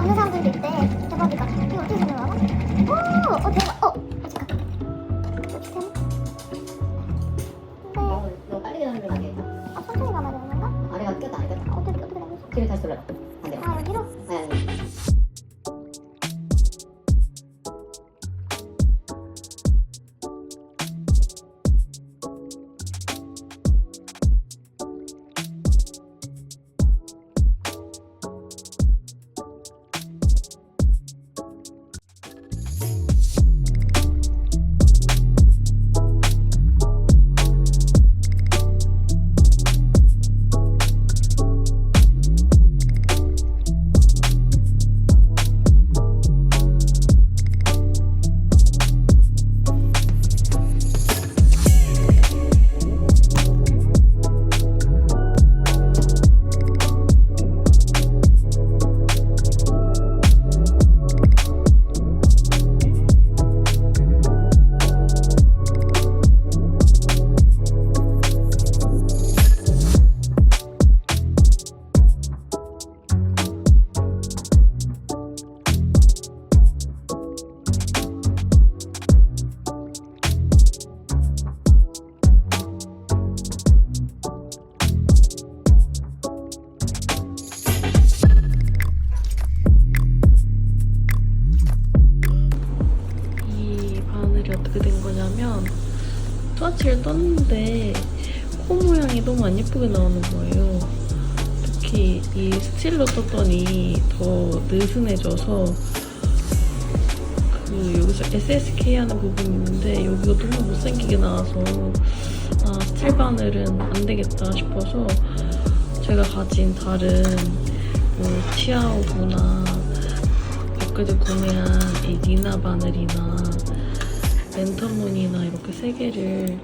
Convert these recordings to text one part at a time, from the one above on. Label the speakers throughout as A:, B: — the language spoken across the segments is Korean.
A: 없는 사람들도 있대. 대박이다. 이거 어떻게 설명하나? 오! 대박. 잠깐. 이렇게 되나?
B: 너무 빨리 계산을 안 되겠다.
A: 천천히 가면 되는 건가?
B: 아래가 꼈다 안 꼈다.
A: 어떻게 된 거지?
B: 뒤를 다시 돌려봐. 반대로.
A: 여기로?
B: 아니.
C: 어떻게 된 거냐면 스와치를 떴는데 코 모양이 너무 안 예쁘게 나오는 거예요. 특히 이 스틸로 떴더니 더 느슨해져서 여기서 SSK 하는 부분이 있는데 여기가 너무 못생기게 나와서 스틸 바늘은 안 되겠다 싶어서 제가 가진 다른 치아오구나 밖에서 구매한 이 니나 바늘이나 랜턴무늬나 이렇게 3개를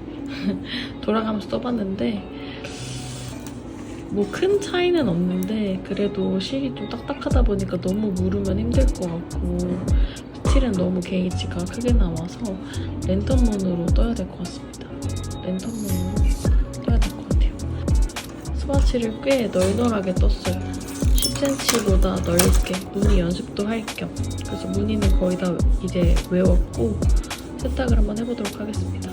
C: 돌아가면서 써봤는데 뭐 큰 차이는 없는데 그래도 실이 좀 딱딱하다 보니까 너무 무르면 힘들 것 같고 스틸은 너무 게이지가 크게 나와서 랜턴문으로 떠야 될 것 같습니다. 랜턴문으로 떠야 될 것 같아요. 스와치를 꽤 널널하게 떴어요. 10cm보다 넓게 무늬 연습도 할 겸. 그래서 무늬는 거의 다 이제 외웠고 세탁을 한번 해보도록 하겠습니다.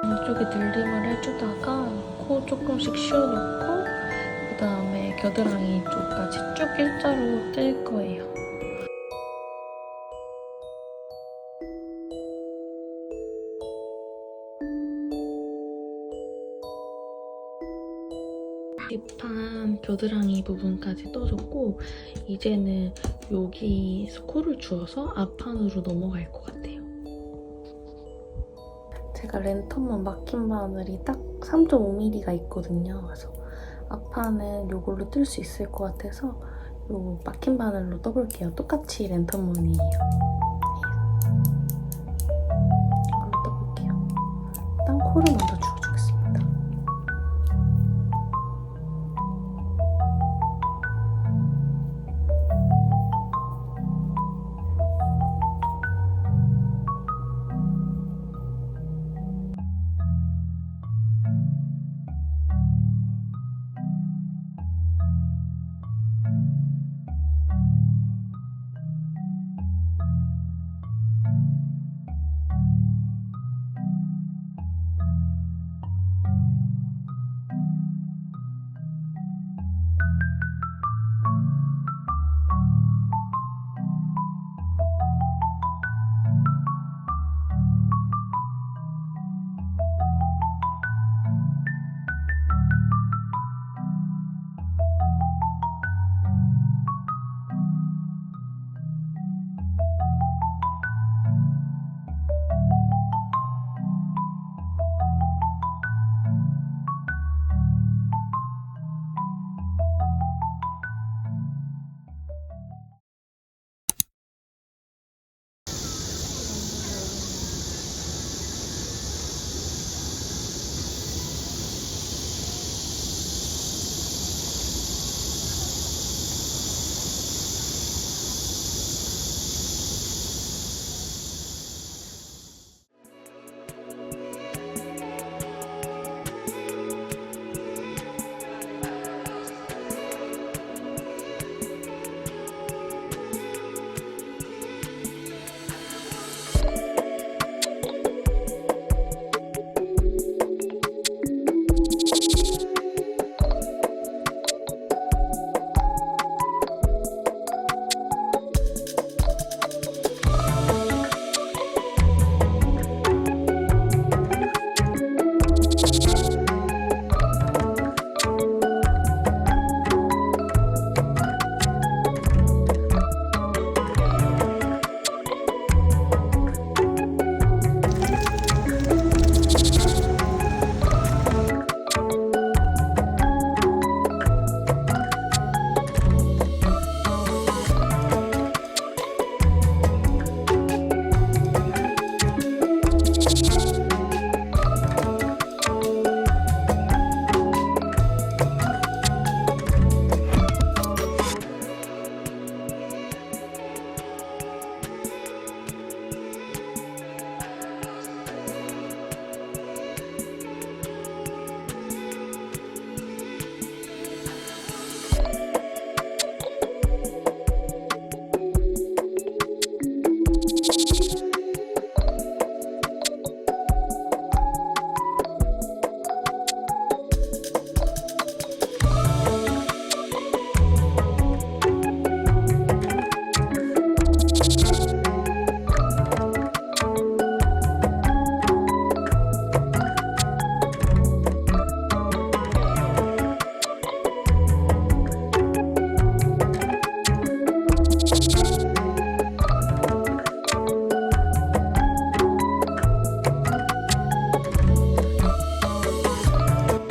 C: 이쪽에 늘림을 해주다가 코 조금씩 씌워놓고 그 다음에 겨드랑이 쪽까지 쭉 일자로 뜰 거예요. 딥한 겨드랑이 부분까지 떠줬고 이제는 여기에서 코를 주어서 앞판으로 넘어갈 것 같아요. 제가 랜턴만 막힌 바늘이 딱 3.5mm가 있거든요. 그래서 앞판은 이걸로 뜰 수 있을 것 같아서 이 막힌 바늘로 떠볼게요. 똑같이 랜턴 무늬예요. 이걸로 떠볼게요. 일단 코를 먼저 주워주겠습니다.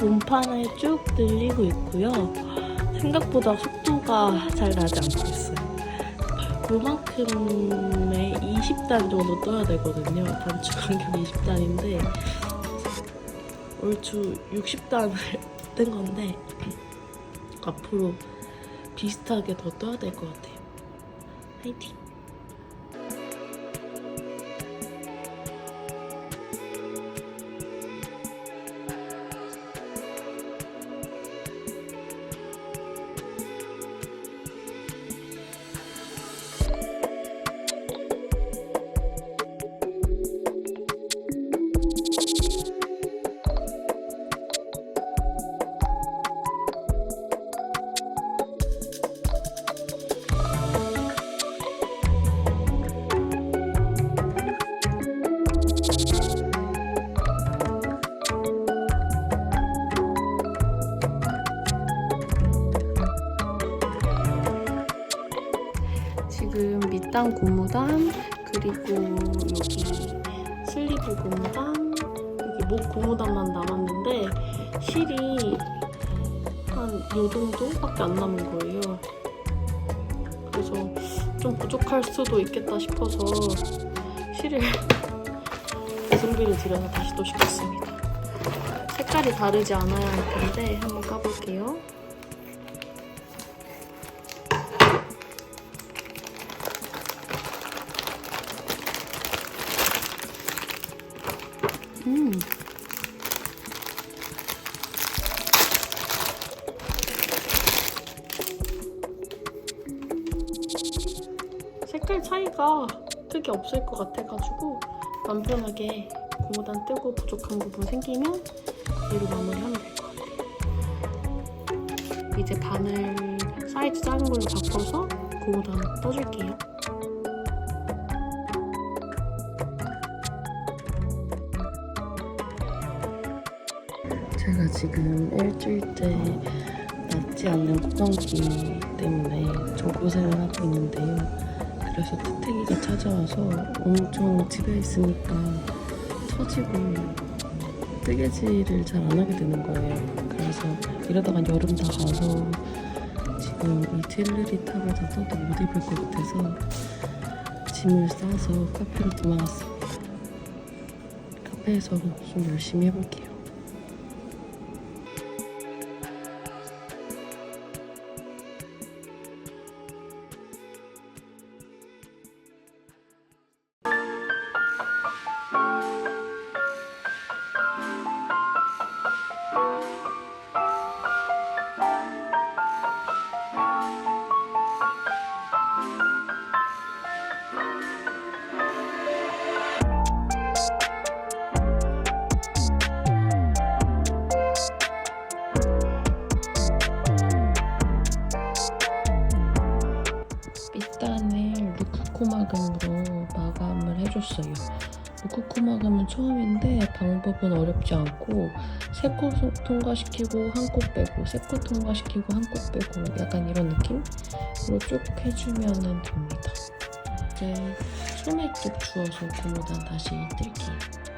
C: 몸판을 쭉 늘리고 있고요. 생각보다 속도가 잘 나지 않고 있어요. 요만큼의 20단 정도 떠야 되거든요. 단추 간격이 20단인데 얼추 60단을 뜬 건데 앞으로 비슷하게 더 떠야 될 것 같아요. 화이팅! 밑단 고무단, 그리고 여기 슬리브 고무단, 여기 목 고무단만 남았는데 실이 한 요 정도밖에 안 남은 거예요. 그래서 좀 부족할 수도 있겠다 싶어서 실을 가성비를 들여서 다시 또 시켰습니다. 색깔이 다르지 않아야 할 텐데 한번 까볼게요. 색깔 차이가 크게 없을 것 같아가지고 마음 편하게 고무단 뜨고 부족한 부분 생기면 얘로 마무리하면 될 것 같아요. 이제 바늘 사이즈 작은 걸로 바꿔서 고무단 떠줄게요. 제가 지금 일주일째 낫지 않는 코감기 때문에 좀 고생을 하고 있는데요. 그래서 태태기가 찾아와서 엄청 집에 있으니까 처지고 뜨개질을 잘 안 하게 되는 거예요. 그래서 이러다가 여름 다 가서 지금 이 틸르리 탑을 다 떠도 못 입을 것 같아서 짐을 싸서 카페로 도망갔습니다. 카페에서 좀 열심히 해볼게요. 밑단을 루크코마금으로 마감을 해줬어요. 루크코마금은 처음인데 방법은 어렵지 않고 3코 통과시키고 한 코 빼고 3코 통과시키고 한 코 빼고 약간 이런 느낌으로 쭉 해주면 됩니다. 이제 소매 쪽 주워서 고무단 다시 뜰게요.